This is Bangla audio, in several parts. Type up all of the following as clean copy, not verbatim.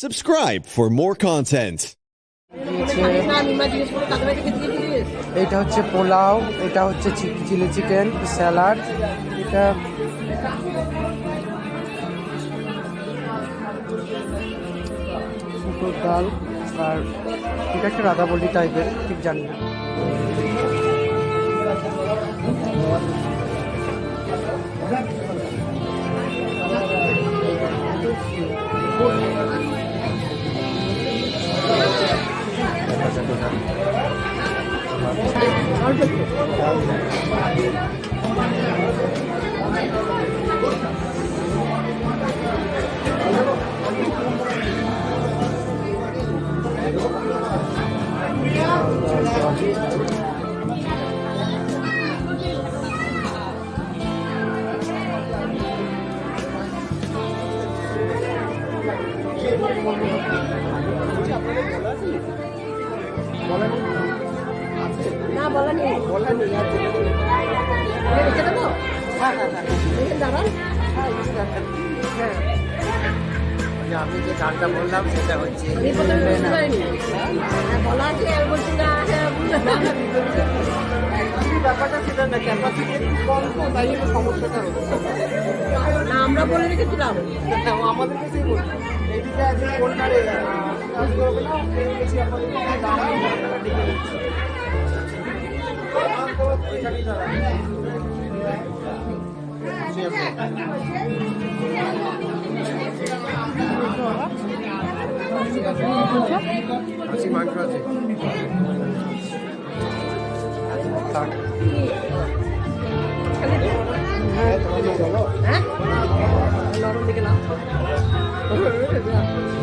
Subscribe for more content. এটা হচ্ছে পোলাও, এটা হচ্ছে চিলি চিকেন, স্যালাড, এটা শুকোর ডাল, আর এটা একটা রাধাবলি টাইপের, ঠিক জানি না। না বলা নেই রেখে দেবো। দাঁড়ান, আমি যে গানটা বললাম সেটা হচ্ছে আমি বললাম বুঝতে পারিনি। বলা আছে আর বলছি না, ব্যাপারটা সেটা না, ক্যাপাসিটি একটু কম তো, তাই জন্য সমস্যাটা হচ্ছে। না আমরা বলে রেখেছিলাম। আমাদের কাছেই বলছি এইদিকে আছে কোনটারে কাজ করবে না, বেশি আমাদের দাঁড়ায় ডেকে দিচ্ছি। মাংস আছে হ্যাঁ নরম দিকে না,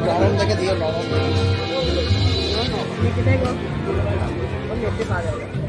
নরম থেকে দিয়ে নরম দেখে দেখো পাওয়া যাবে।